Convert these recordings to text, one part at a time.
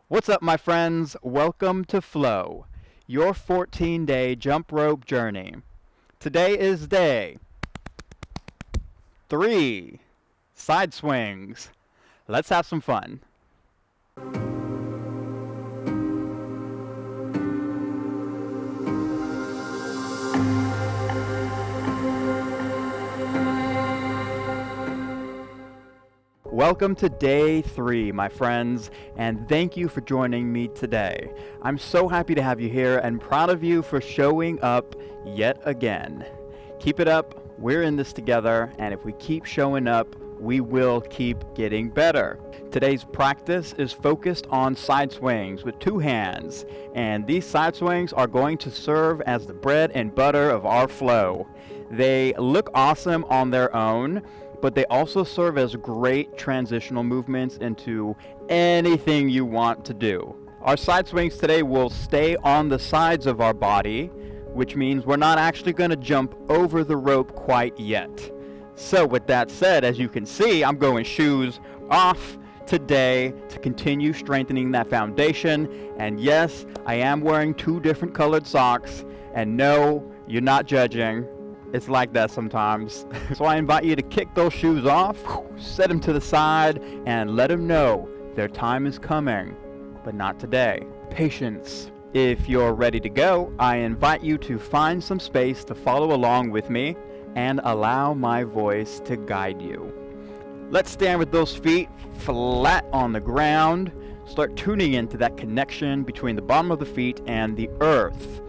What's up, my friends? Welcome to Flow, your 14-day jump rope journey. Today is day 3, side swings. Let's have some fun. Welcome to day 3, my friends, and thank you for joining me today. I'm so happy to have you here and proud of you for showing up yet again. Keep it up, we're in this together, and if we keep showing up, we will keep getting better. Today's practice is focused on side swings with 2 hands, and these side swings are going to serve as the bread and butter of our flow. They look awesome on their own, but they also serve as great transitional movements into anything you want to do. Our side swings today will stay on the sides of our body, which means we're not actually going to jump over the rope quite yet. So with that said, as you can see, I'm going shoes off today to continue strengthening that foundation. And yes, I am wearing 2 different colored socks. And no, you're not judging. It's like that sometimes. So I invite you to kick those shoes off, set them to the side, and let them know their time is coming, but not today. Patience. If you're ready to go, I invite you to find some space to follow along with me and allow my voice to guide you. Let's stand with those feet flat on the ground. Start tuning into that connection between the bottom of the feet and the earth.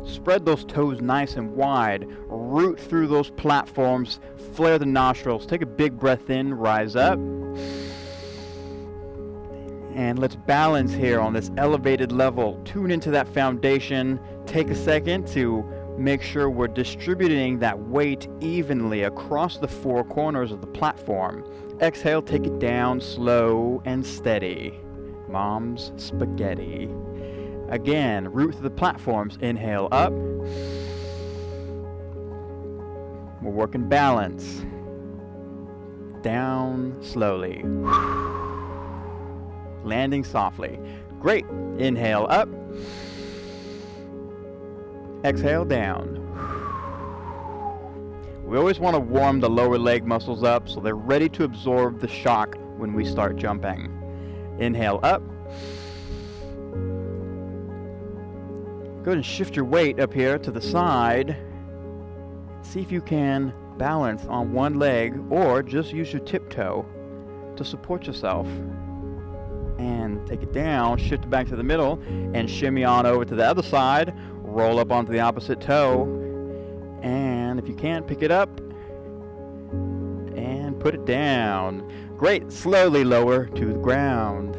Spread those toes nice and wide, root through those platforms, flare the nostrils, take a big breath in, rise up. And let's balance here on this elevated level. Tune into that foundation. Take a second to make sure we're distributing that weight evenly across the 4 corners of the platform. Exhale, take it down slow and steady. Mom's spaghetti. Again, root through the platforms. Inhale up. We're working balance. Down slowly. Landing softly. Great. Inhale up. Exhale down. We always want to warm the lower leg muscles up so they're ready to absorb the shock when we start jumping. Inhale up. Go ahead and shift your weight up here to the side. See if you can balance on one leg or just use your tiptoe to support yourself. And take it down, shift it back to the middle, and shimmy on over to the other side. Roll up onto the opposite toe. And if you can, pick it up and put it down. Great. Slowly lower to the ground.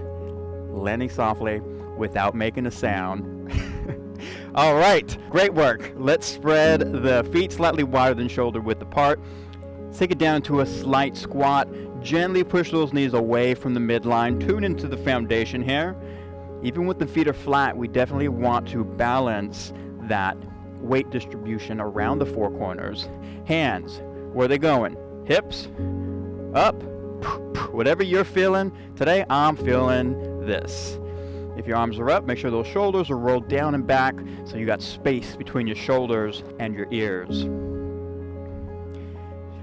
Landing softly without making a sound. All right, great work. Let's spread the feet slightly wider than shoulder width apart. Take it down into a slight squat. Gently push those knees away from the midline. Tune into the foundation here. Even when the feet are flat, we definitely want to balance that weight distribution around the 4 corners. Hands, where are they going? Hips, up, whatever you're feeling. Today, I'm feeling this. If your arms are up, make sure those shoulders are rolled down and back so you got space between your shoulders and your ears.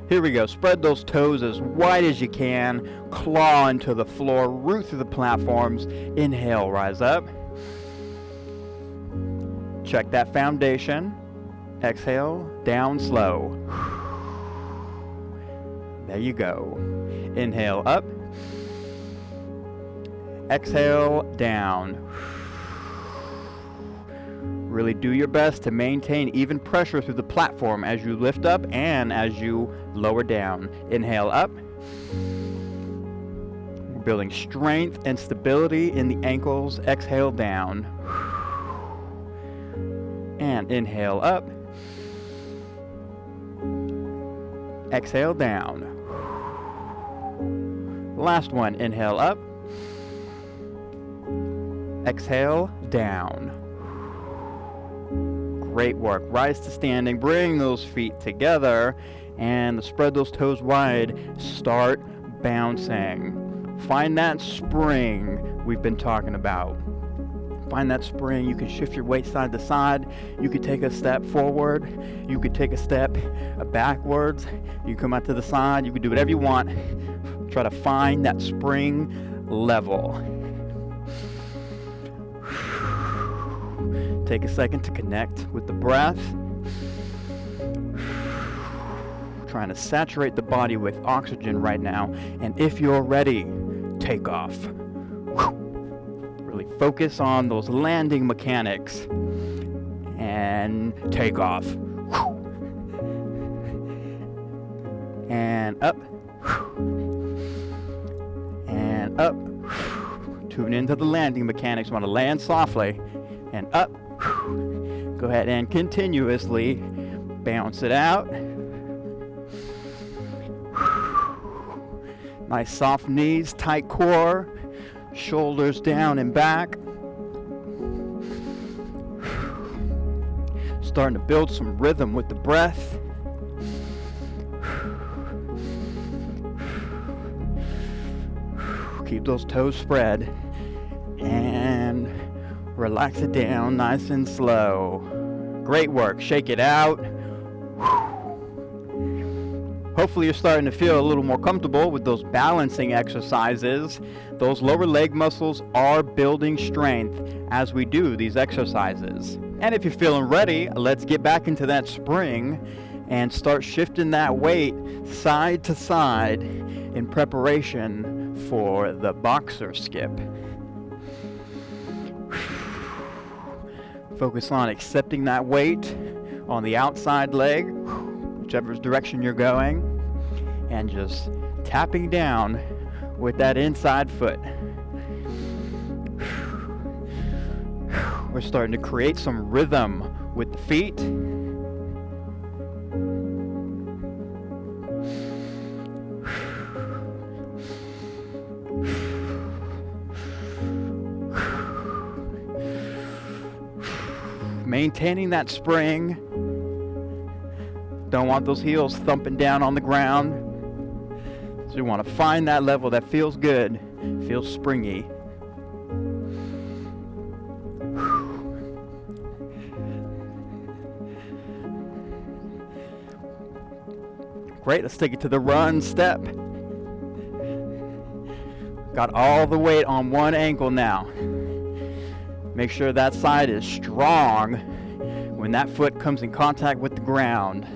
Here we go. Spread those toes as wide as you can. Claw into the floor. Root through the platforms. Inhale, rise up. Check that foundation. Exhale, down slow. There you go. Inhale up. Exhale, down. Really do your best to maintain even pressure through the platform as you lift up and as you lower down. Inhale up. We're building strength and stability in the ankles. Exhale down. And inhale up. Exhale down. Last one. Inhale up. Exhale down. Great work. Rise to standing. Bring those feet together and spread those toes wide. Start bouncing. Find that spring we've been talking about. Find that spring. You can shift your weight side to side. You could take a step forward. You could take a step backwards. You come out to the side. You can do whatever you want. Try to find that spring level. Take a second to connect with the breath. Trying to saturate the body with oxygen right now. And if you're ready, take off. Really focus on those landing mechanics and take off. And up. And up. Tune into the landing mechanics. You want to land softly and up. Go ahead and continuously bounce it out. Nice soft knees, tight core, shoulders down and back. Starting to build some rhythm with the breath. Keep those toes spread and relax it down nice and slow. Great work. Shake it out. Hopefully you're starting to feel a little more comfortable with those balancing exercises. Those lower leg muscles are building strength as we do these exercises. And if you're feeling ready, let's get back into that spring and start shifting that weight side to side in preparation for the boxer skip. Focus on accepting that weight on the outside leg, whichever direction you're going, and just tapping down with that inside foot. We're starting to create some rhythm with the feet. Maintaining that spring. Don't want those heels thumping down on the ground. So you want to find that level that feels good, feels springy. Great, let's take it to the run step. Got all the weight on one ankle now. Make sure that side is strong when that foot comes in contact with the ground.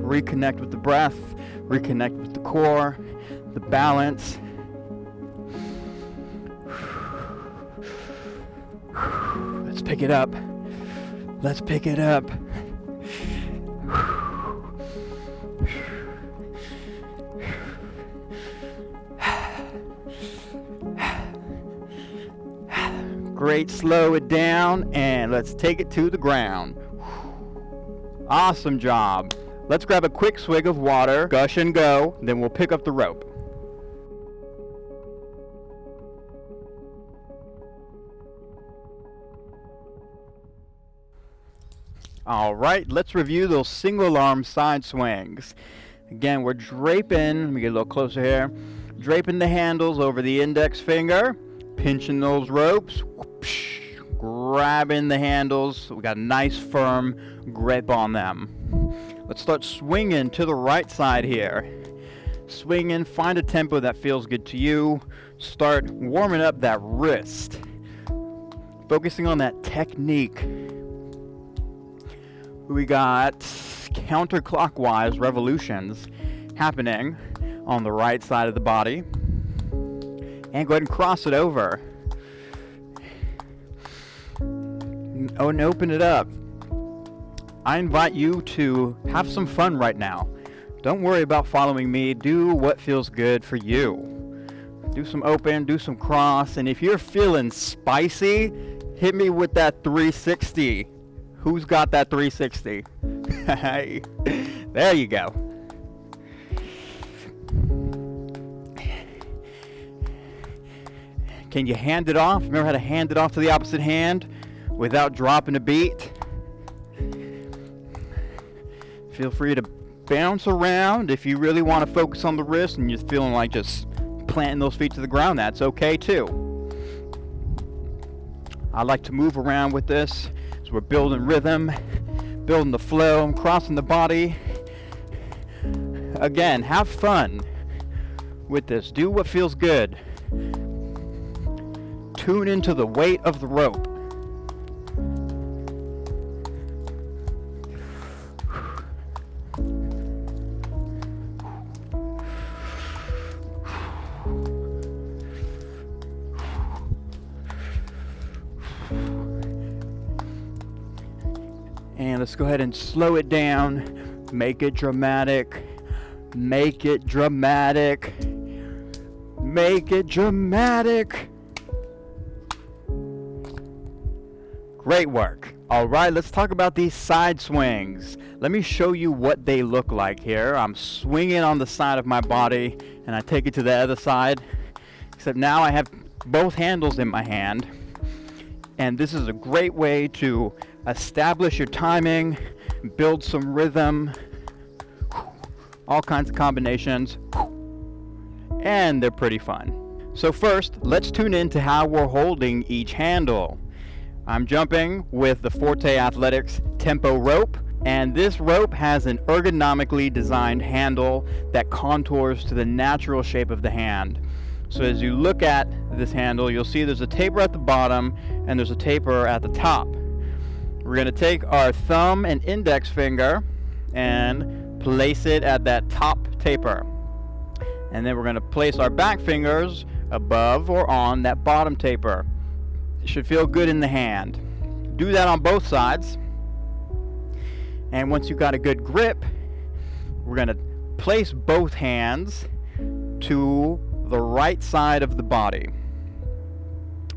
Reconnect with the breath, reconnect with the core, the balance. Let's pick it up. Let's pick it up. Great, slow it down and let's take it to the ground. Awesome job. Let's grab a quick swig of water, gush and go, then we'll pick up the rope. All right, let's review those single arm side swings. Again, we're draping, let me get a little closer here, draping the handles over the index finger, pinching those ropes, whoosh, grabbing the handles so we got a nice firm grip on them. Let's start swinging to the right side here. Swinging, find a tempo that feels good to you. Start warming up that wrist. Focusing on that technique. We got counterclockwise revolutions happening on the right side of the body. And go ahead and cross it over. Oh, and open it up. I invite you to have some fun right now. Don't worry about following me. Do what feels good for you. Do some open, do some cross, and if you're feeling spicy, hit me with that 360. Who's got that 360? There you go. Can you hand it off? Remember how to hand it off to the opposite hand without dropping a beat? Feel free to bounce around if you really want to focus on the wrist and you're feeling like just planting those feet to the ground, that's okay too. I like to move around with this, so we're building rhythm, building the flow, crossing the body. Again, have fun with this. Do what feels good. Tune into the weight of the rope. And let's go ahead and slow it down. Make it dramatic. Make it dramatic. Make it dramatic. Great work. All right, let's talk about these side swings. Let me show you what they look like here. I'm swinging on the side of my body, and I take it to the other side. Except now I have both handles in my hand. And this is a great way to establish your timing, build some rhythm, all kinds of combinations, and they're pretty fun. So first, let's tune in to how we're holding each handle. I'm jumping with the Forte Athletics Tempo rope, and this rope has an ergonomically designed handle that contours to the natural shape of the hand. So as you look at this handle, you'll see there's a taper at the bottom and there's a taper at the top. We're going to take our thumb and index finger and place it at that top taper. And then we're going to place our back fingers above or on that bottom taper. It should feel good in the hand. Do that on both sides. And once you've got a good grip, we're going to place both hands to the right side of the body,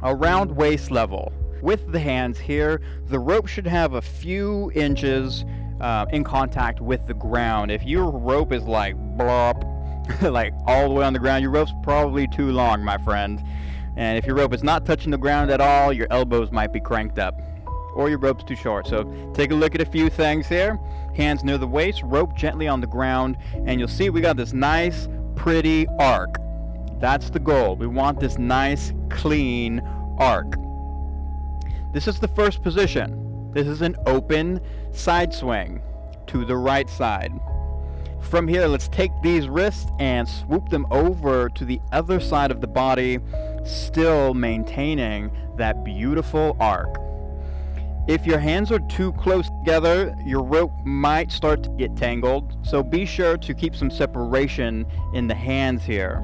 around waist level. With the hands here, the rope should have a few inches in contact with the ground. If your rope is like blop, like all the way on the ground, your rope's probably too long, my friend. And if your rope is not touching the ground at all, your elbows might be cranked up, or your rope's too short. So take a look at a few things here. Hands near the waist, rope gently on the ground, and you'll see we got this nice, pretty arc. That's the goal. We want this nice, clean arc. This is the first position. This is an open side swing to the right side. From here, let's take these wrists and swoop them over to the other side of the body, still maintaining that beautiful arc. If your hands are too close together, your rope might start to get tangled, so be sure to keep some separation in the hands here.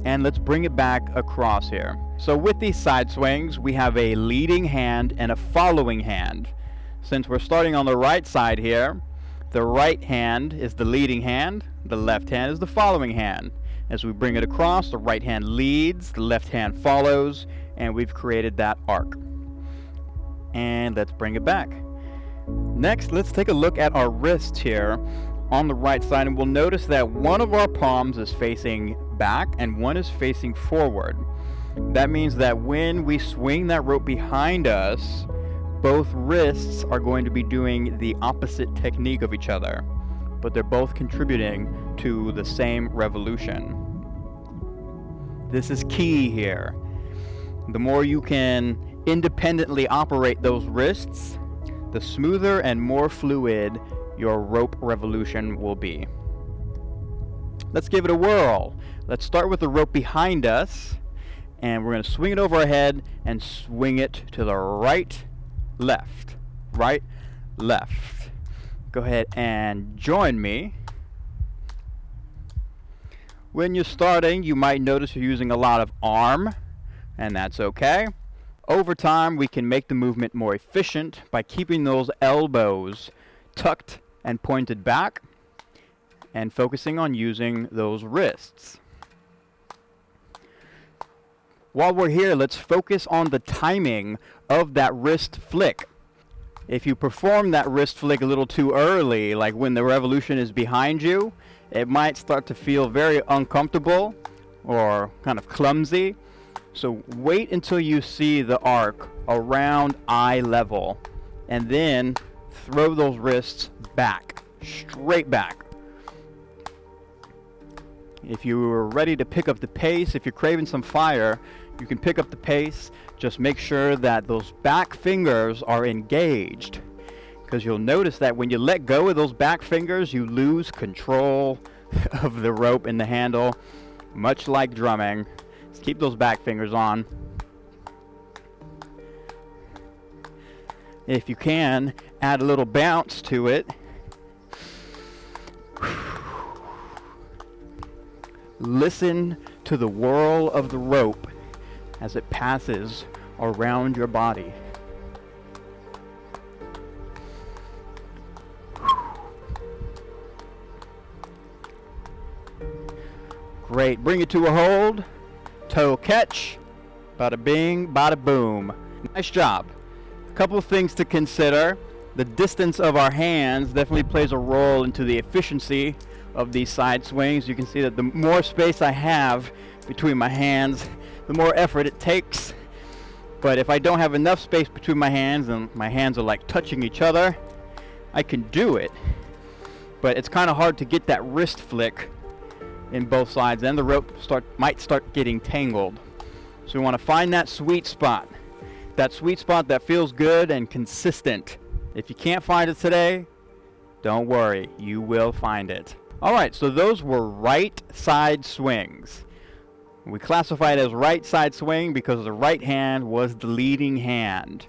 And let's bring it back across here. So with these side swings, we have a leading hand and a following hand. Since we're starting on the right side here, the right hand is the leading hand, the left hand is the following hand. As we bring it across, the right hand leads, the left hand follows, and we've created that arc. And let's bring it back. Next, let's take a look at our wrists here on the right side, and we'll notice that one of our palms is facing back and one is facing forward. That means that when we swing that rope behind us, both wrists are going to be doing the opposite technique of each other, but they're both contributing to the same revolution. This is key here. The more you can independently operate those wrists, the smoother and more fluid your rope revolution will be. Let's give it a whirl. Let's start with the rope behind us, and we're going to swing it over our head and swing it to the right, left, right, left. Go ahead and join me. When you're starting, you might notice you're using a lot of arm, and that's okay. Over time, we can make the movement more efficient by keeping those elbows tucked and pointed back and focusing on using those wrists. While we're here, let's focus on the timing of that wrist flick. If you perform that wrist flick a little too early, like when the revolution is behind you, it might start to feel very uncomfortable or kind of clumsy. So wait until you see the arc around eye level, and then throw those wrists back, straight back. If you're ready to pick up the pace, if you're craving some fire, you can pick up the pace. Just make sure that those back fingers are engaged, because you'll notice that when you let go of those back fingers, you lose control of the rope and the handle, much like drumming. Just keep those back fingers on. If you can, add a little bounce to it. Listen to the whirl of the rope as it passes around your body. Great. Bring it to a hold. Toe catch. Bada bing, bada boom. Nice job. A couple of things to consider. The distance of our hands definitely plays a role into the efficiency of these side swings. You can see that the more space I have between my hands, the more effort it takes. But if I don't have enough space between my hands and my hands are like touching each other, I can do it. But it's kind of hard to get that wrist flick in both sides, and the rope might start getting tangled. So we want to find that sweet spot that feels good and consistent. If you can't find it today, don't worry, you will find it. Alright, so those were right side swings. We classify it as right side swing because the right hand was the leading hand.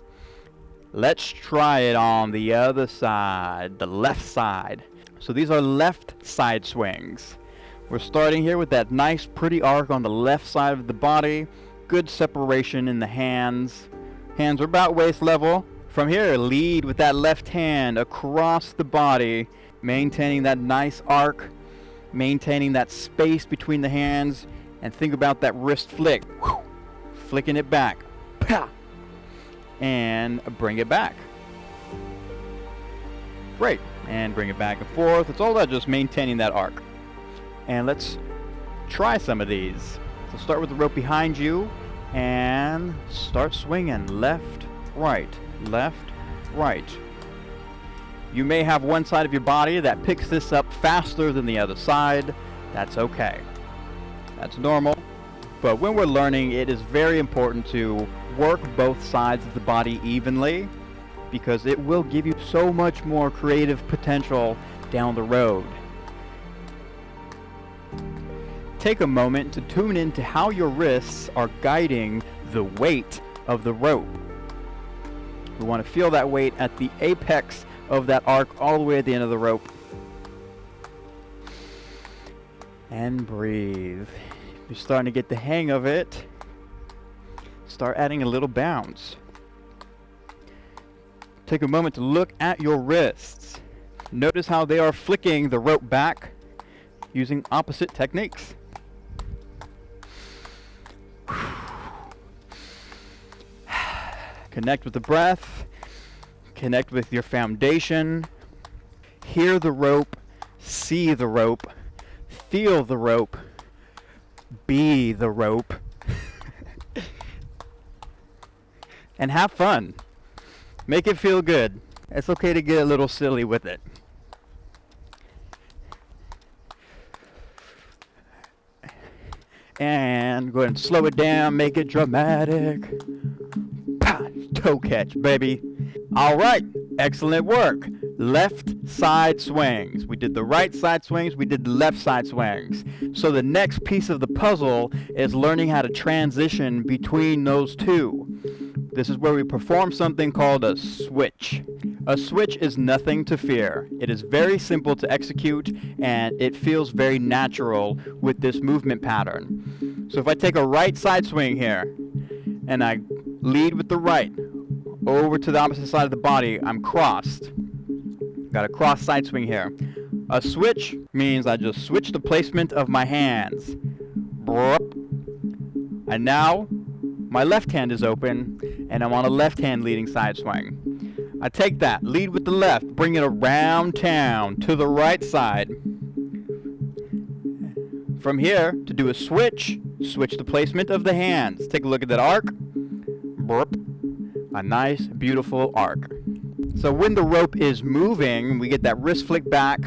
Let's try it on the other side, the left side. So these are left side swings. We're starting here with that nice pretty arc on the left side of the body. Good separation in the hands. Hands are about waist level. From here, lead with that left hand across the body, maintaining that nice arc, maintaining that space between the hands, and think about that wrist flick. Flicking it back. Pah! And bring it back. Great. And bring it back and forth. It's all about just maintaining that arc. And let's try some of these. So start with the rope behind you and start swinging left, right, left, right. You may have one side of your body that picks this up faster than the other side. That's okay. That's normal. But when we're learning, it is very important to work both sides of the body evenly, because it will give you so much more creative potential down the road. Take a moment to tune into how your wrists are guiding the weight of the rope. We want to feel that weight at the apex of that arc all the way at the end of the rope. And breathe. If you're starting to get the hang of it, start adding a little bounce. Take a moment to look at your wrists. Notice how they are flicking the rope back using opposite techniques. Connect with the breath. Connect with your foundation. Hear the rope. See the rope. Feel the rope. Be the rope. And have fun. Make it feel good. It's okay to get a little silly with it. And go ahead and slow it down, make it dramatic. Pah, toe catch, baby. All right, excellent work. Left side swings. We did the right side swings, we did the left side swings. So the next piece of the puzzle is learning how to transition between those two. This is where we perform something called a switch. A switch is nothing to fear. It is very simple to execute, and it feels very natural with this movement pattern. So if I take a right side swing here, and I lead with the right, over to the opposite side of the body, I'm crossed. Got a cross side swing here. A switch means I just switch the placement of my hands. And now, my left hand is open, and I'm on a left hand leading side swing. I take that, lead with the left, bring it around town to the right side. From here, to do a switch, switch the placement of the hands. Take a look at that arc. Burp. A nice, beautiful arc. So when the rope is moving, we get that wrist flick back,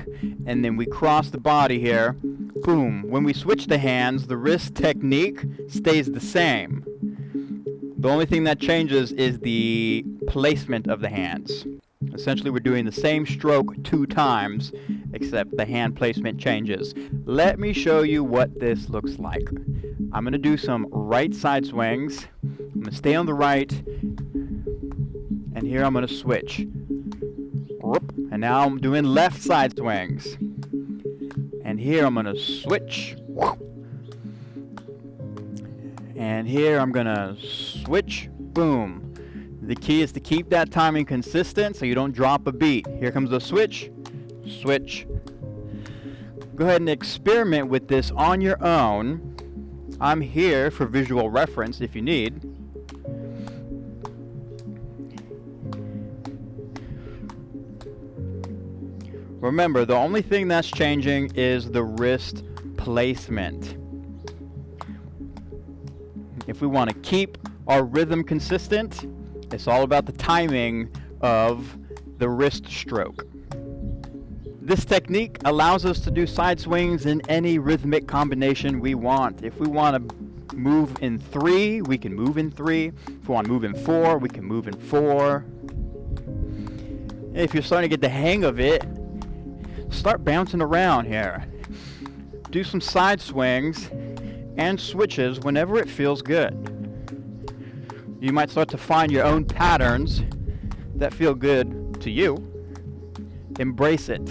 and then we cross the body here, boom. When we switch the hands, the wrist technique stays the same. The only thing that changes is the placement of the hands. Essentially, we're doing the same stroke 2 times, except the hand placement changes. Let me show you what this looks like. I'm going to do some right side swings. I'm going to stay on the right, and here I'm going to switch. And now I'm doing left side swings. And here I'm going to switch. And here I'm going to switch. Boom. The key is to keep that timing consistent so you don't drop a beat. Here comes the switch. Switch. Go ahead and experiment with this on your own. I'm here for visual reference if you need. Remember, the only thing that's changing is the wrist placement. If we want to keep our rhythm consistent, it's all about the timing of the wrist stroke. This technique allows us to do side swings in any rhythmic combination we want. If we want to move in 3, we can move in 3. If we want to move in 4, we can move in 4. If you're starting to get the hang of it, start bouncing around here. Do some side swings and switches whenever it feels good. You might start to find your own patterns that feel good to you. Embrace it.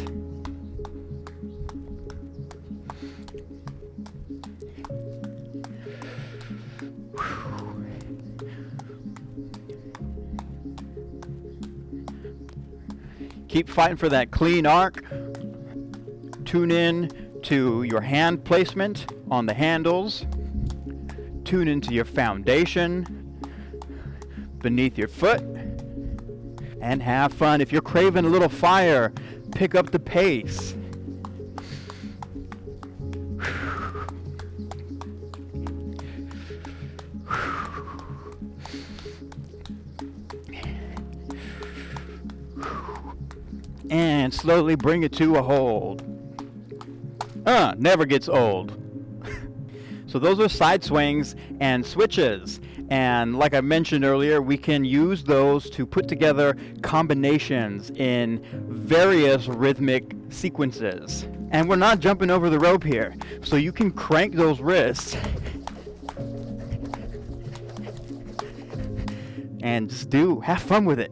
Keep fighting for that clean arc. Tune in to your hand placement on the handles. Tune into your foundation beneath your foot, and have fun. If you're craving a little fire, pick up the pace. And slowly bring it to a hold. Never gets old. So those are side swings and switches. And like I mentioned earlier, we can use those to put together combinations in various rhythmic sequences. And we're not jumping over the rope here. So you can crank those wrists and just have fun with it.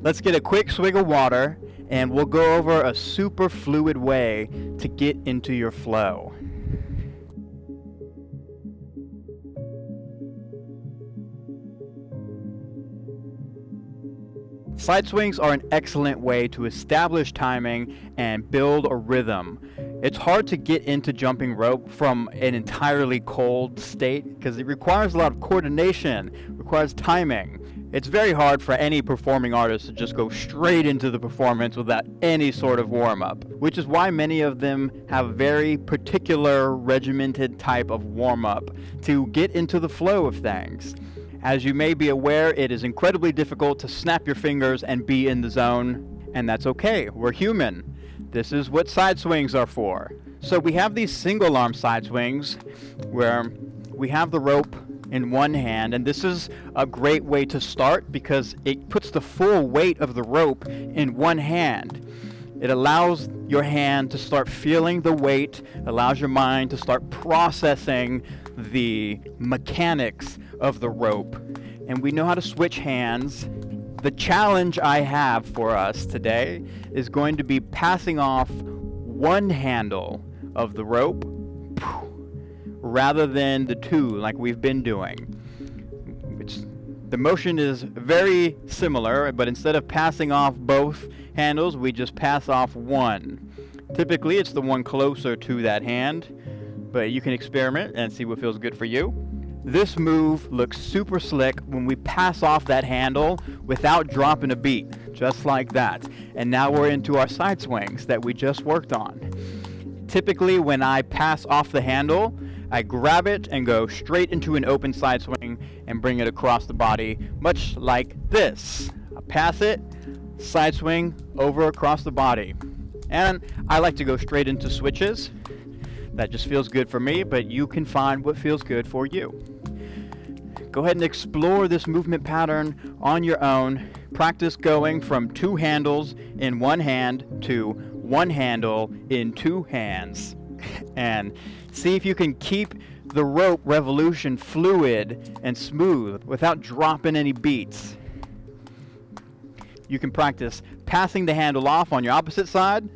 Let's get a quick swig of water and we'll go over a super fluid way to get into your flow. Side swings are an excellent way to establish timing and build a rhythm. It's hard to get into jumping rope from an entirely cold state because it requires a lot of coordination, requires timing. It's very hard for any performing artist to just go straight into the performance without any sort of warm-up, which is why many of them have a very particular regimented type of warm-up to get into the flow of things. As you may be aware, it is incredibly difficult to snap your fingers and be in the zone, and that's okay. We're human. This is what side swings are for. So we have these single arm side swings where we have the rope in one hand, and this is a great way to start because it puts the full weight of the rope in one hand. It allows your hand to start feeling the weight, allows your mind to start processing the mechanics of the rope, and we know how to switch hands. The challenge I have for us today is going to be passing off one handle of the rope rather than the 2 like we've been doing. The motion is very similar, but instead of passing off both handles, we just pass off one. Typically, it's the one closer to that hand, but you can experiment and see what feels good for you. This move looks super slick when we pass off that handle without dropping a beat, just like that. And now we're into our side swings that we just worked on. Typically, when I pass off the handle, I grab it and go straight into an open side swing and bring it across the body, much like this. I pass it, side swing, over across the body. And I like to go straight into switches. That just feels good for me, but you can find what feels good for you. Go ahead and explore this movement pattern on your own. Practice going from 2 handles in one hand to 1 handle in 2 hands. And see if you can keep the rope revolution fluid and smooth without dropping any beats. You can practice passing the handle off on your opposite side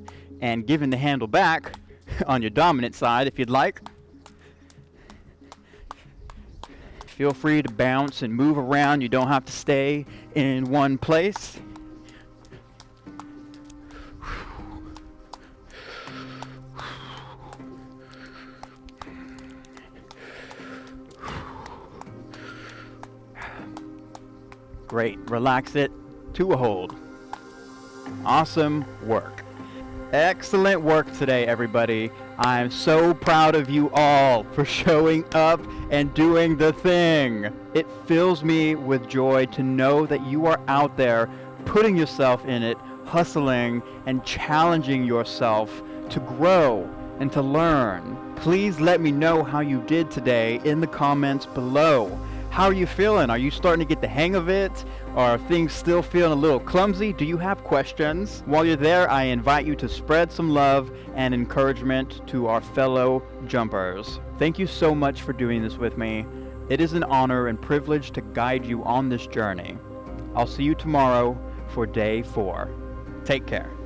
and giving the handle back on your dominant side if you'd like. Feel free to bounce and move around. You don't have to stay in one place. Great. Relax it to a hold. Awesome work. Excellent work today, everybody. I'm so proud of you all for showing up and doing the thing. It fills me with joy to know that you are out there putting yourself in it, hustling and challenging yourself to grow and to learn. Please let me know how you did today in the comments below. How are you feeling? Are you starting to get the hang of it? Are things still feeling a little clumsy? Do you have questions? While you're there, I invite you to spread some love and encouragement to our fellow jumpers. Thank you so much for doing this with me. It is an honor and privilege to guide you on this journey. I'll see you tomorrow for day 4. Take care.